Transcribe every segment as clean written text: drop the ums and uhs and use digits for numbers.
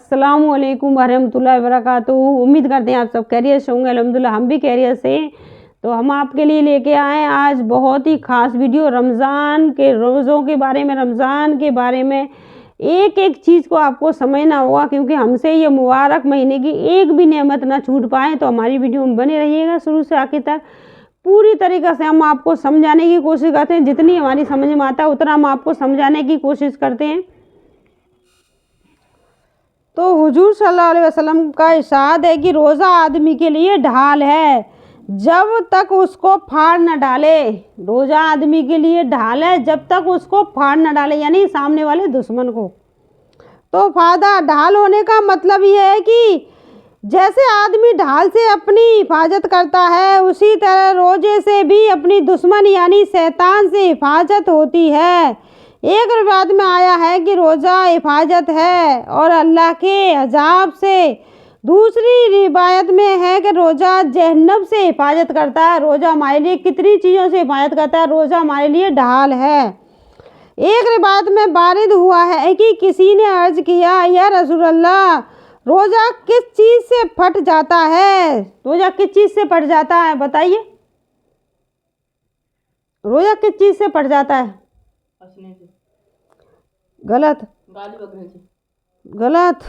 अस्सलाम वालेकुम वरहमतुल्लाहि वबरकातुहू। उम्मीद करते हैं आप सब खैरियत से होंगे। अल्हम्दुलिल्लाह हम भी खैरियत से। तो हम आपके लिए लेके आए हैं आज बहुत ही ख़ास वीडियो रमज़ान के रोज़ों के बारे में, रमज़ान के बारे में। एक एक चीज़ को आपको समझना होगा, क्योंकि हमसे ये मुबारक महीने की एक भी नेमत ना छूट पाए। तो हमारी वीडियो में बने रहिएगा शुरू से आखिर तक। पूरी तरीक़े से हम आपको समझाने की कोशिश करते हैं, जितनी हमारी समझ में आता है उतना हम आपको समझाने की कोशिश करते हैं। तो हुजूर सल्लल्लाहु अलैहि वसल्लम का इरशाद है कि रोज़ा आदमी के लिए ढाल है जब तक उसको फाड़ न डाले। रोज़ा आदमी के लिए ढाल है जब तक उसको फाड़ न डाले, यानी सामने वाले दुश्मन को। तो फायदा ढाल होने का मतलब ये है कि जैसे आदमी ढाल से अपनी हिफाजत करता है, उसी तरह रोज़े से भी अपनी दुश्मन यानी शैतान से हिफाजत होती है। एक रिवायत में आया है कि रोज़ा हिफाजत है और अल्लाह के अज़ाब से। दूसरी रिवायत में है कि रोज़ा जहन्नम से हिफाजत करता है। रोज़ा हमारे लिए कितनी चीज़ों से हिफाजत करता है, रोज़ा हमारे लिए ढाल है। एक रिवायत में वारिद हुआ है कि किसी ने अर्ज़ किया, या रसूलल्लाह, रोज़ा किस चीज़ से फट जाता है? रोज़ा किस चीज़ से फट जाता है, बताइए। रोज़ा किस चीज़ से फट जाता है? गलत। गाली बकने से, गलत।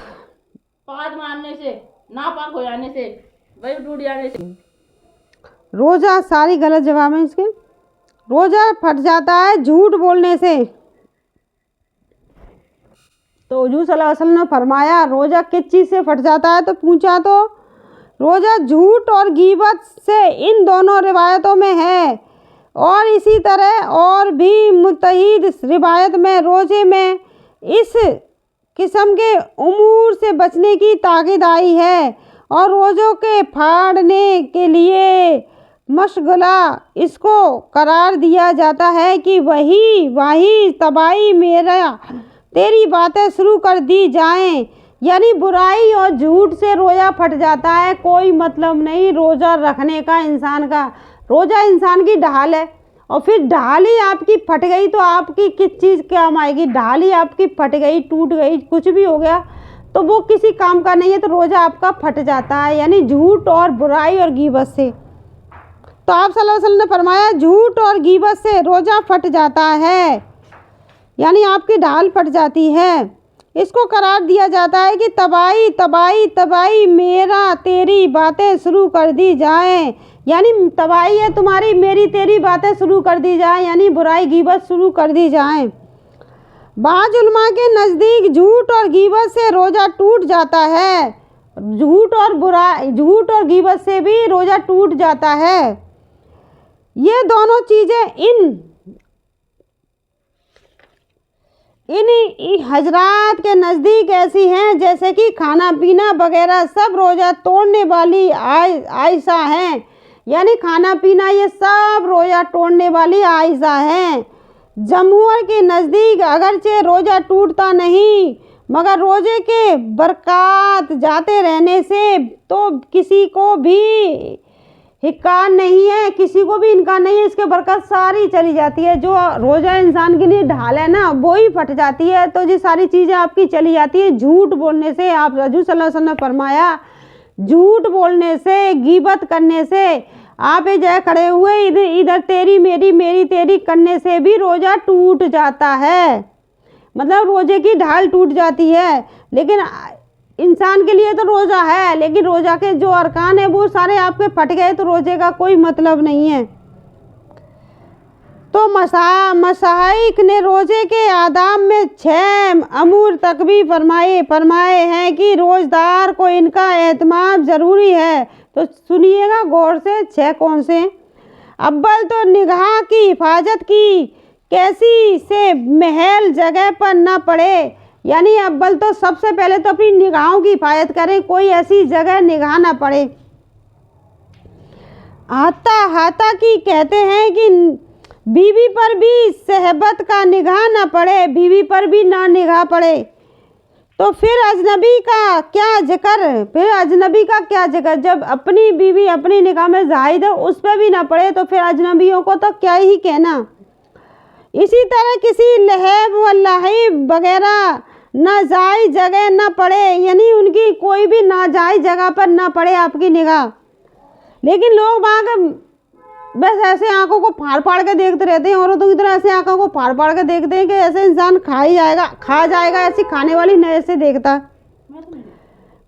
पाद मारने से, नापाक हो जाने से, वही टूट जाने से। रोज़ा सारी गलत जवाब है इसके। रोज़ा फट जाता है झूठ बोलने से। तो हुजूर सल्लल्लाहु अलैहि वसल्लम ने फरमाया रोज़ा किस चीज़ से फट जाता है, तो पूछा तो रोज़ा झूठ और गीबत से इन दोनों रिवायतों में है। और इसी तरह और भी मुतअद्दिद रिवायत में रोज़े में इस किस्म के उमूर से बचने की ताकीद आई है। और रोज़ों के फाड़ने के लिए मशगला इसको करार दिया जाता है कि वही तबाही मेरा तेरी बातें शुरू कर दी जाएं, यानी बुराई और झूठ से रोज़ा फट जाता है। कोई मतलब नहीं रोज़ा रखने का इंसान का। रोज़ा इंसान की ढाल है, और फिर ढाल ही आपकी फट गई तो आपकी किस चीज़ काम आएगी? ढाल ही आपकी फट गई, टूट गई, कुछ भी हो गया तो वो किसी काम का नहीं है। तो रोज़ा आपका फट जाता है, यानी झूठ और बुराई और गीबत से। तो आप सल्लल्लाहु अलैहि वसल्लम ने फरमाया झूठ और गीबत से रोज़ा फट जाता है, यानी आपकी ढाल फट जाती है। इसको करार दिया जाता है कि तबाही तबाही तबाही मेरा तेरी बातें शुरू कर दी जाएं, यानी तबाही है तुम्हारी, मेरी तेरी बातें शुरू कर दी जाएं, यानी बुराई गीबत शुरू कर दी जाएं। बाज़ उलमा के नज़दीक झूठ और गीबत से रोज़ा टूट जाता है। झूठ और गीबत से भी रोज़ा टूट जाता है। ये दोनों चीज़ें इन हजरात के नज़दीक ऐसी हैं जैसे कि खाना पीना वगैरह सब रोज़ा तोड़ने वाली आयशा हैं, यानी खाना पीना ये सब रोज़ा तोड़ने वाली आयशा हैं। जमहूर के नज़दीक अगरचे रोज़ा टूटता नहीं, मगर रोज़े के बरक़ात जाते रहने से तो किसी को भी इनकार नहीं है, किसी को भी इनकार नहीं है, इसके बरकत सारी चली जाती है। जो रोज़ा इंसान के लिए ढाल है ना, वो ही फट जाती है, तो ये सारी चीज़ें आपकी चली जाती है झूठ बोलने से। आप हुजूर सल्लल्लाहु अलैहि वसल्लम ने फरमाया झूठ बोलने से, गीबत करने से, आप ये जय खड़े हुए इधर तेरी मेरी मेरी तेरी करने से भी रोज़ा टूट जाता है, मतलब रोज़े की ढाल टूट जाती है। लेकिन इंसान के लिए तो रोज़ा है, लेकिन रोज़ा के जो अरकान है वो सारे आपके फट गए तो रोज़े का कोई मतलब नहीं है। तो मशाइख ने रोज़े के आदाब में 6 अमूर तक भी फरमाए हैं कि रोज़दार को इनका एहतमाम ज़रूरी है। तो सुनिएगा गौर से, 6 कौन से? अव्वल तो निगाह की हिफाजत की, कैसी से महल जगह पर ना पड़े, यानी अव्वल तो सबसे पहले तो अपनी निगाहों की हिफाजत करें, कोई ऐसी जगह निगाह ना पड़े। हाथा की कहते हैं कि बीवी पर भी सहबत का निगाह ना पड़े, बीवी पर भी ना निगाह पड़े। तो फिर अजनबी का क्या जिक्र? जब अपनी बीवी अपनी निगाह में जाहिद है उस पर भी ना पड़े तो फिर अजनबियों को तो क्या ही कहना। इसी तरह किसी लहब व लाहिब वगैरह नाजायज जगह न पड़े, यानी उनकी कोई भी नाजायज जगह पर न पड़े आपकी निगाह। लेकिन लोग वहाँ बस ऐसे आंखों को फाड़ फाड़ के देखते रहते हैं, औरतों की तरह ऐसे आंखों को फाड़ फाड़ के देखते हैं कि ऐसे इंसान खा जाएगा, ऐसी खाने वाली नजर से देखता।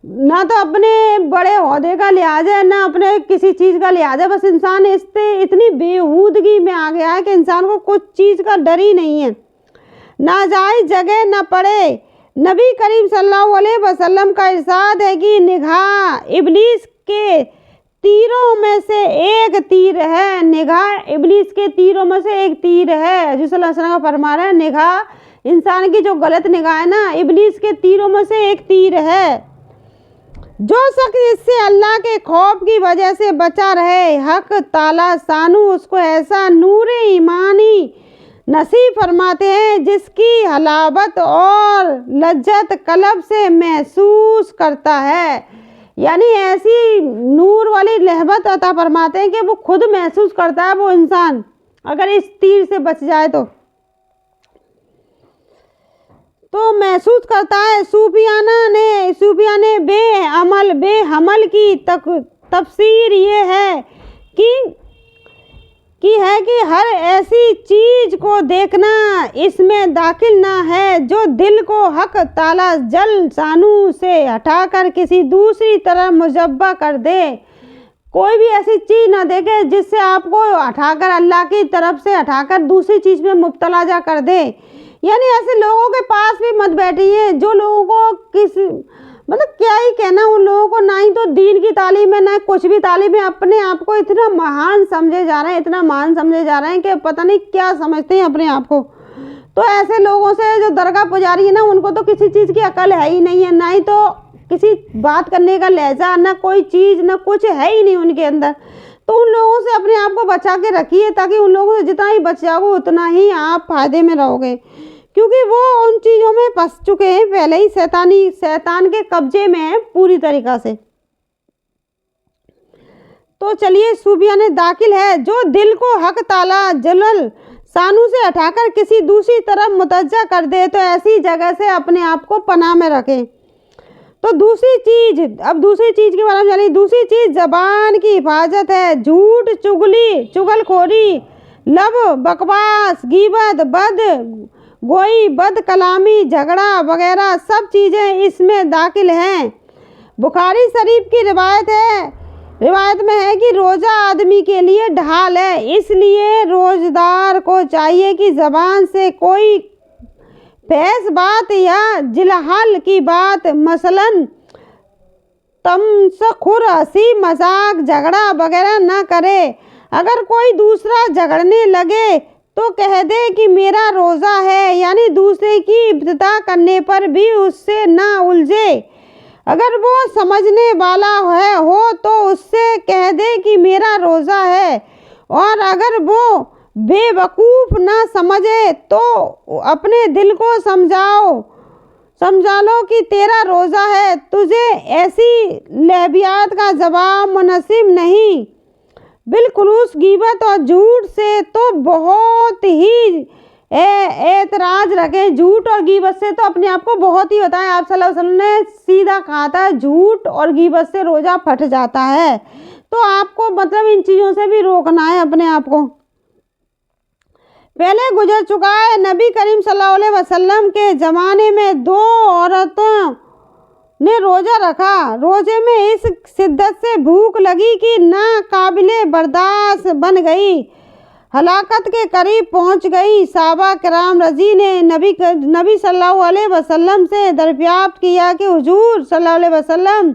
ना तो अपने बड़े ओहदे का लिहाज है, ना अपने किसी चीज़ का लिहाज है, बस इंसान इससे इतनी बेहूदगी में आ गया है कि इंसान को कुछ चीज़ का डर ही नहीं है। नाजायज जगह न पड़े। नबी करीम सल्लल्लाहु अलैहि वसल्लम का इरशाद है कि निगाह इब्लीस के तीरों में से एक तीर है, निगाह इब्लीस के तीरों में से एक तीर है। हज़रत सल्लल्लाहु अलैहि वसल्लम का फरमा रहा है, निगाह इंसान की जो गलत निगाह है ना, इब्लीस के तीरों में से एक तीर है। जो शख्स इससे अल्लाह के खौफ की वजह से बचा रहे, हक ताला सानू उसको ऐसा नूर ईमानी नसीब फरमाते हैं जिसकी हलावत और लज्जत कल्ब से महसूस करता है। यानी ऐसी नूर वाली लहबत अता फरमाते हैं कि वो खुद महसूस करता है वो इंसान, अगर इस तीर से बच जाए तो महसूस करता है। सूफिया ने बेहमल की तफसीर ये है कि हर ऐसी चीज को देखना इसमें दाखिल ना है जो दिल को हक ताला जल शानू से हटाकर किसी दूसरी तरफ मुजब्बा कर दे। कोई भी ऐसी चीज़ ना देखे जिससे आपको हटाकर अल्लाह की तरफ से हटाकर दूसरी चीज़ में मुब्तला जा कर दे। यानी ऐसे लोगों के पास भी मत बैठिए जो लोगों को मतलब क्या ही कहना, उन लोगों को ना ही तो दीन की तालीम है ना कुछ भी तालीम है, अपने आप को इतना महान समझे जा रहे हैं कि पता नहीं क्या समझते हैं अपने आप को। तो ऐसे लोगों से जो दरगाह पुजारी है ना, उनको तो किसी चीज़ की अकल है ही नहीं है, ना ही तो किसी बात करने का लहजा, ना कोई चीज़, ना कुछ है ही नहीं उनके अंदर। तो उन लोगों से अपने आप को बचा के रखिए, ताकि उन लोगों से जितना ही बच जाओगे उतना ही आप फायदे में रहोगे, क्योंकि वो उन चीज़ों में फंस चुके हैं पहले ही, शैतान के कब्जे में है पूरी तरीक़ा से। तो चलिए, सूफिया ने दाखिल है जो दिल को हक ताला जलल शानू से हटाकर किसी दूसरी तरफ मुतवज्जा कर दे, तो ऐसी जगह से अपने आप को पनाह में रखें। तो दूसरी चीज़ के बारे में जानिए। दूसरी चीज़ ज़बान की हिफाजत है। झूठ, चुगलखोरी, लब बकवास, गीबत, गोई, बद कलामी, झगड़ा वगैरह सब चीज़ें इसमें दाखिल हैं। बुखारी शरीफ की रिवायत में है कि रोज़ा आदमी के लिए ढाल है, इसलिए रोज़दार को चाहिए कि ज़बान से कोई बहस बात या जिलहल की बात, मसलन तमसखुर, हंसी मजाक, झगड़ा वगैरह ना करे। अगर कोई दूसरा झगड़ने लगे तो कह दे कि मेरा रोज़ा है, यानी दूसरे की इब्तिदा करने पर भी उससे ना उलझे। अगर वो समझने वाला हो तो उससे कह दे कि मेरा रोज़ा है, और अगर वो बेवकूफ़ ना समझे तो अपने दिल को समझा लो कि तेरा रोज़ा है। तुझे ऐसी लहबियात का जवाब मुनासिब नहीं। बिलखुलूस गीबत और झूठ से तो बहुत ही एतराज रखें। झूठ और गीबत से तो अपने आप को बहुत ही होता है। आप सल्लल्लाहु अलैहि वसल्लम ने सीधा कहा था, झूठ और गीबत से रोज़ा फट जाता है। तो आपको मतलब इन चीज़ों से भी रोकना है अपने आप को। पहले गुजर चुका है, नबी करीम सल्लल्लाहु अलैहि वसल्लम के ज़माने में 2 औरतों ने रोज़ा रखा। रोज़े में इस शिद्दत से भूख लगी कि ना काबिले बर्दाश्त बन गई, हलाकत के करीब पहुंच गई। सहाबा किराम रजी ने नबी सल्लल्लाहु अलैहि वसल्लम से दरियाफ्त किया कि हुजूर सल्लल्लाहु अलैहि वसल्लम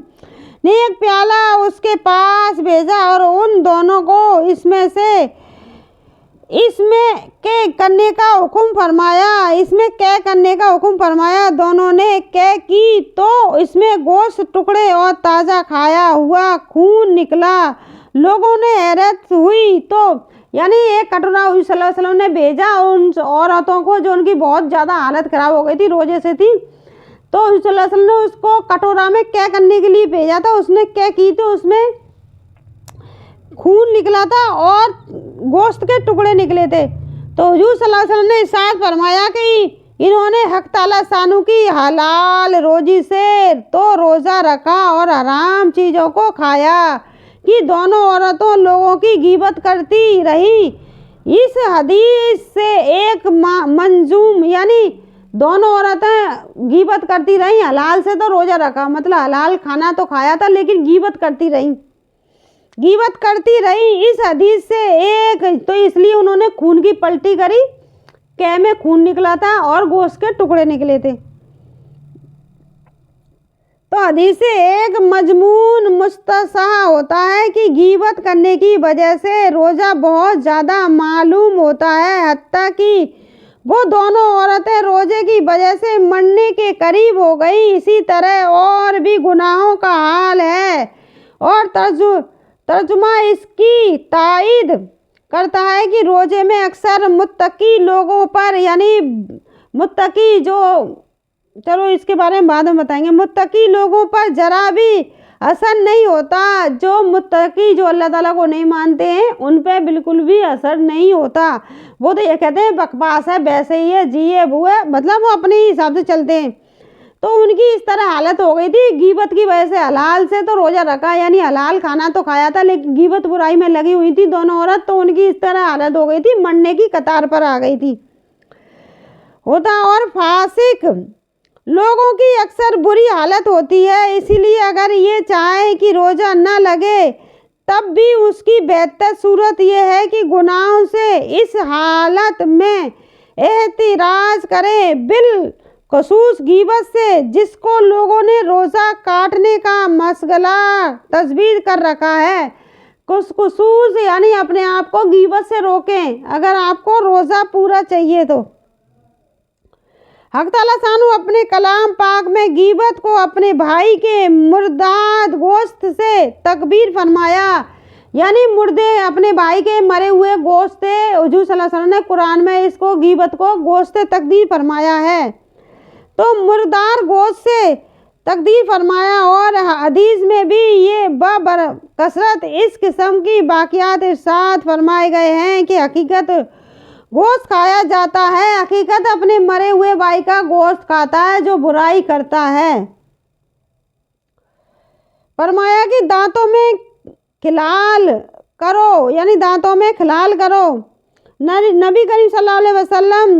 ने एक प्याला उसके पास भेजा और उन दोनों को इसमें कै करने का हुक्म फरमाया। दोनों ने कै की तो इसमें गोश्त टुकड़े और ताज़ा खाया हुआ खून निकला। लोगों ने हैरत हुई। तो यानी एक कटोरा सल्लल्लाहु अलैहि वसल्लम ने भेजा उन औरतों को जो उनकी बहुत ज़्यादा हालत ख़राब हो गई थी, रोजे से थी। तो सल्लल्लाहु अलैहि वसल्लम ने उसको कटोरा में कै करने के लिए भेजा था। उसने कै की तो उसमें खून निकला था और गोश्त के टुकड़े निकले थे। तो हुजूर सल्लल्लाहु अलैहि वसल्लम ने इरशाद फरमाया कि इन्होंने हक ताला शानू की हलाल रोजी से तो रोज़ा रखा और हराम चीज़ों को खाया कि दोनों औरतों लोगों की गीबत करती रही। इस हदीस से एक मंजूम यानी दोनों औरतें गीबत करती रही, हलाल से तो रोज़ा रखा, मतलब हलाल खाना तो खाया था लेकिन गीबत करती रही। इस हदीस से एक तो इसलिए उन्होंने खून की पलटी करी, कै में खून निकला था और गोश्त के टुकड़े निकले थे। तो हदीस से एक मजमून मुस्तसहा होता है कि गीबत करने की वजह से रोज़ा बहुत ज़्यादा मालूम होता है, हत्ता कि वो दोनों औरतें रोज़े की वजह से मरने के करीब हो गई। इसी तरह और भी गुनाहों का हाल है और तर्जुमा इसकी तायद करता है कि रोज़े में अक्सर मुत्तकी लोगों पर, यानी मुत्तकी जो, चलो इसके बारे में बाद में बताएंगे, मुत्तकी लोगों पर जरा भी असर नहीं होता। जो मुत्तकी जो अल्लाह ताला को नहीं मानते हैं उन पे बिल्कुल भी असर नहीं होता। वो तो ये कहते हैं बकवास है, वैसे ही है, जी है, वो है, मतलब वो अपने हिसाब से चलते हैं। तो उनकी इस तरह हालत हो गई थी गीबत की वजह से। हलाल से तो रोज़ा रखा, यानी हलाल खाना तो खाया था, लेकिन गीबत बुराई में लगी हुई थी दोनों औरत, तो उनकी इस तरह हालत हो गई थी, मरने की कतार पर आ गई थी होता। और फासिक लोगों की अक्सर बुरी हालत होती है, इसीलिए अगर ये चाहे कि रोज़ा न लगे तब भी उसकी बेहतर सूरत ये है कि गुनाहों से इस हालत में एहतिराज करें, बिलखसूस गीबत से, जिसको लोगों ने रोज़ा काटने का मसगला तजवीज़ कर रखा है। खुसूस यानी अपने आप को गीबत से रोकें अगर आपको रोज़ा पूरा चाहिए तो। हक ताला शानू अपने कलाम पाक में गीबत को अपने भाई के मुर्दाद गोश्त से तकबीर फरमाया, यानी मुर्दे अपने भाई के मरे हुए गोश्त थे। हुजूर सल्लल्लाहु अलैहि वसल्लम ने कुरान में इसको गीबत को गोश्त से तकदीर फरमाया है, तो मुर्दार गोश्त से तकदीर फरमाया। और हदीस में भी ये कसरत इस किस्म की बाक़ियात इरशाद फरमाए गए हैं कि हकीकत गोश्त खाया जाता है, हकीकत अपने मरे हुए भाई का गोश्त खाता है जो बुराई करता है। फरमाया कि दांतों में खिलाल करो, यानी दांतों में खिलाल करो। नबी करीम सल्लल्लाहु अलैहि वसल्लम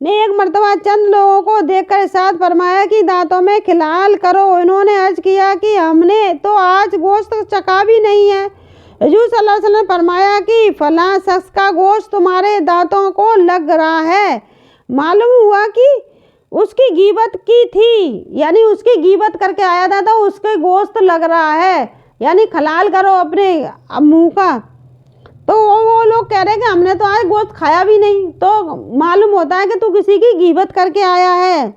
ने एक मर्तबा चंद लोगों को देखकर इरशाद फरमाया कि दांतों में खिलाल करो। इन्होंने अर्ज किया कि हमने तो आज गोश्त चखा भी नहीं है। हुजूर सल्लल्लाहु अलैहि वसल्लम फरमाया कि फलां शख्स का गोश्त तुम्हारे दांतों को लग रहा है। मालूम हुआ कि उसकी गीबत की थी, यानी उसकी गीबत करके आया था तो उसके गोश्त लग रहा है, यानी खलाल करो अपने मुँह का। तो वो लोग कह रहे हैं कि हमने तो आज गोश्त खाया भी नहीं, तो मालूम होता है कि तू किसी की गीबत करके आया है।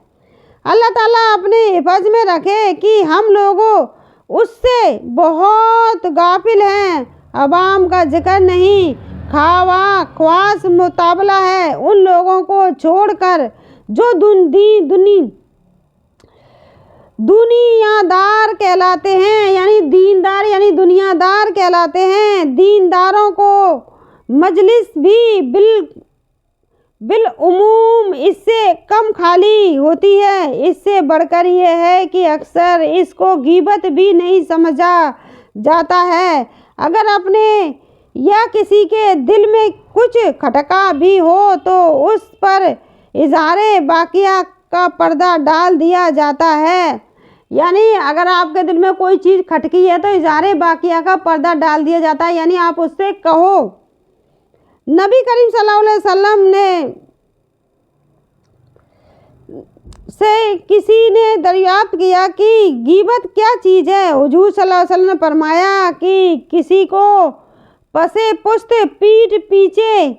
अल्लाह ताला अपने हिफाज में रखे कि हम लोगों उससे बहुत गाफिल हैं। अवाम का जिक्र नहीं, ख्वास मुताबला है उन लोगों को छोड़कर जो दुनियादार कहलाते हैं, यानी दीनदार यानी दुनियादार कहलाते हैं। दीनदारों को मजलिस भी बिल उमूम इससे कम खाली होती है। इससे बढ़कर ये है कि अक्सर इसको गीबत भी नहीं समझा जाता है। अगर अपने या किसी के दिल में कुछ खटका भी हो तो उस पर इज़हारे बाकिया का पर्दा डाल दिया जाता है, यानी अगर आपके दिल में कोई चीज़ खटकी है तो इज़हारे बाकिया का पर्दा डाल दिया जाता है, यानी आप उससे कहो। नबी करीम सल्लल्लाहु अलैहि वसल्लम ने से किसी ने दरियाफ्त किया कि गीबत क्या चीज़ है। हुजूर सल्लल्लाहु अलैहि वसल्लम ने फरमाया कि किसी को पसे पुश्त पीठ पीछे,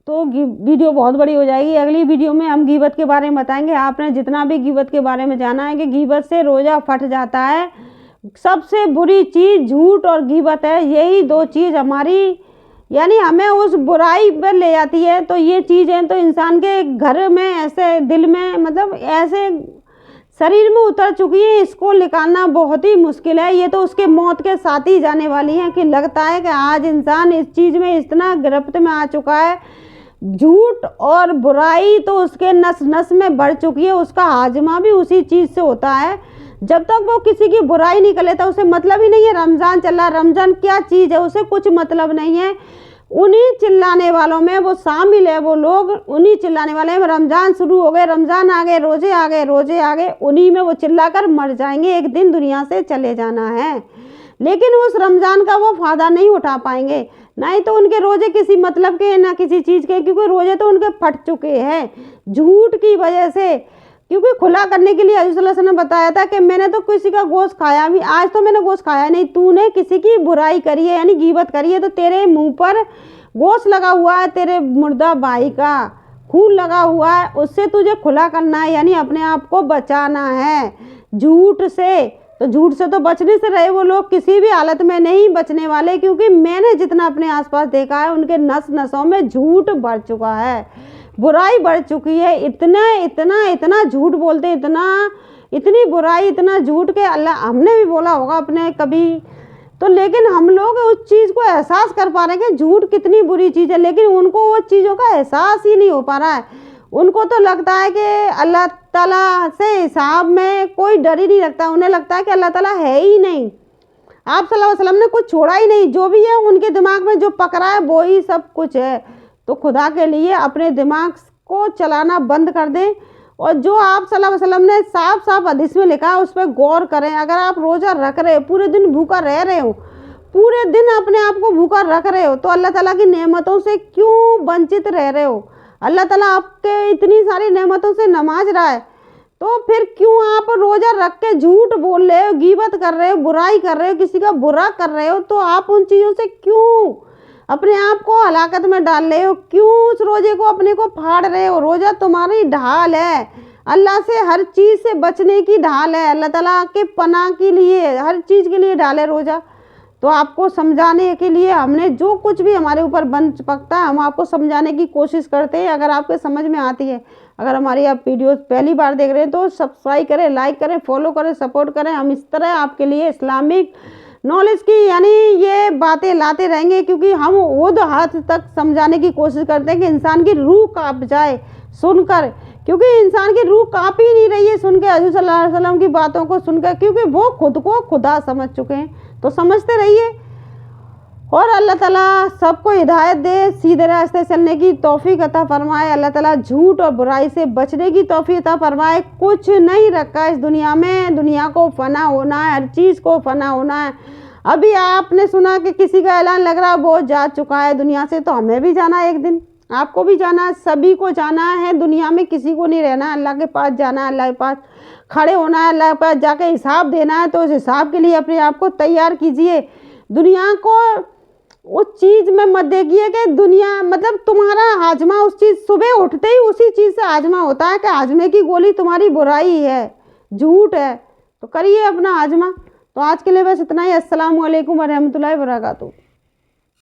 तो वीडियो बहुत बड़ी हो जाएगी। अगली वीडियो में हम गीबत के बारे में बताएंगे। आपने जितना भी गीबत के बारे में जाना है कि गीबत से रोज़ा फट जाता है। सबसे बुरी चीज़ झूठ और गीबत है, यही दो चीज़ हमारी, यानी हमें उस बुराई पर ले जाती है। तो ये चीज़ें तो इंसान के घर में ऐसे दिल में, मतलब ऐसे शरीर में उतर चुकी है, इसको निकालना बहुत ही मुश्किल है। ये तो उसके मौत के साथ ही जाने वाली है कि लगता है कि आज इंसान इस चीज़ में इतना गिरफ्त में आ चुका है, झूठ और बुराई तो उसके नस नस में बढ़ चुकी है, उसका हाजमा भी उसी चीज़ से होता है। जब तक वो किसी की बुराई नहीं कर लेता उसे मतलब ही नहीं है रमज़ान चल रहा है, रमज़ान क्या चीज़ है उसे कुछ मतलब नहीं है। उन्हीं चिल्लाने वालों में वो शामिल है, वो लोग उन्हीं चिल्लाने वाले हैं। रमज़ान शुरू हो गए, रमज़ान आ गए, रोज़े आ गए, रोज़े आ गए, उन्हीं में वो चिल्लाकर मर जाएंगे, एक दिन दुनिया से चले जाना है। लेकिन उस रमज़ान का वो फ़ायदा नहीं उठा पाएंगे, नहीं तो उनके रोज़े किसी मतलब के ना किसी चीज़ के, क्योंकि रोज़े तो उनके फट चुके हैं झूठ की वजह से। क्योंकि खुला करने के लिए हज़रत सल्लल्लाहु अलैहि वसल्लम ने बताया था कि मैंने तो किसी का गोश्त खाया भी, आज तो मैंने गोश्त खाया नहीं, तूने किसी की बुराई करी है यानी गीबत करी है तो तेरे मुंह पर गोश्त लगा हुआ है, तेरे मुर्दा भाई का खून लगा हुआ है, उससे तुझे खुला करना है यानी अपने आप को बचाना है झूठ से। तो झूठ से तो बचने से रहे वो लोग, किसी भी हालत में नहीं बचने वाले, क्योंकि मैंने जितना अपने आसपास देखा है उनके नस नसों में झूठ बढ़ चुका है, बुराई बढ़ चुकी है। इतना इतना इतना झूठ बोलते, इतनी बुराई, इतना झूठ के अल्लाह, हमने भी बोला होगा अपने कभी तो, लेकिन हम लोग उस चीज़ को एहसास कर पा रहे हैं कि झूठ कितनी बुरी चीज़ है, लेकिन उनको वो चीज़ों का एहसास ही नहीं हो पा रहा है। उनको तो लगता है कि अल्लाह ताला से हिसाब में कोई डर ही नहीं लगता, उन्हें लगता है कि अल्लाह ताला है ही नहीं, आप सल्लल्लाहु अलैहि वसल्लम ने कुछ छोड़ा ही नहीं, जो भी है उनके दिमाग में जो पकड़ा है वो ही सब कुछ है। तो खुदा के लिए अपने दिमाग को चलाना बंद कर दें, और जो आप सल्लल्लाहु अलैहि वसल्लम ने साफ साफ हदीस में लिखा है उस पर गौर करें। अगर आप रोज़ा रख रहे हो, पूरे दिन भूखा रह रहे हो, पूरे दिन अपने आप को भूखा रख रहे हो, तो अल्लाह ताला की नेमतों से क्यों वंचित रह रहे हो? अल्लाह ताला आपके इतनी सारी नेमतों से नमाज रहा है, तो फिर क्यों आप रोज़ा रख के झूठ बोल रहे हो, गीबत कर रहे हो, बुराई कर रहे हो, किसी का बुरा कर रहे हो? तो आप उन चीज़ों से क्यों अपने आप को हलाकत में डाल रहे हो? क्यों उस रोज़े को अपने को फाड़ रहे हो? रोज़ा तुम्हारी ढाल है, अल्लाह से हर चीज़ से बचने की ढाल है, अल्लाह ताला के पनाह के लिए, हर चीज़ के लिए ढाल है रोज़ा। तो आपको समझाने के लिए हमने जो कुछ भी हमारे ऊपर बन पकता है हम आपको समझाने की कोशिश करते हैं, अगर आपके समझ में आती है। अगर हमारी आप वीडियोस पहली बार देख रहे हैं तो सब्सक्राइब करें, लाइक करें, फॉलो करें, सपोर्ट करें। हम इस तरह आपके लिए इस्लामिक नॉलेज की यानी ये बातें लाते रहेंगे, क्योंकि हम वो हद तक समझाने की कोशिश करते हैं कि इंसान की रूह काँप जाए सुनकर, क्योंकि इंसान की रूह काँप ही नहीं रही है सुन के हज़रत सल्लल्लाहु अलैहि वसल्लम की बातों को सुनकर, क्योंकि वो खुद को खुदा समझ चुके हैं। तो समझते रहिए, और अल्लाह ताला सबको हिदायत दे, सीधे रास्ते चलने की तौफीक अता फरमाए। अल्लाह ताला झूठ और बुराई से बचने की तौफीक अता फरमाए। कुछ नहीं रखा इस दुनिया में, दुनिया को फना होना है, हर चीज़ को फना होना है। अभी आपने सुना कि किसी का ऐलान लग रहा है वो जा चुका है दुनिया से, तो हमें भी जाना है एक दिन, आपको भी जाना है, सभी को जाना है दुनिया में, किसी को नहीं रहना। अल्लाह के पास जाना है, अल्लाह के पास खड़े होना है, अल्लाह के पास जाके हिसाब देना है। तो उस हिसाब के लिए अपने आप को तैयार कीजिए। दुनिया को उस चीज़ में मत देखिए कि दुनिया मतलब तुम्हारा हाजमा उस चीज़, सुबह उठते ही उसी चीज़ से हाजमा होता है कि हाजमे की गोली तुम्हारी बुराई है, झूठ है। तो करिए अपना हाजमा। तो आज के लिए बस इतना ही। अस्सलामु अलैकुम व रहमतुल्लाहि व बरकातुहू।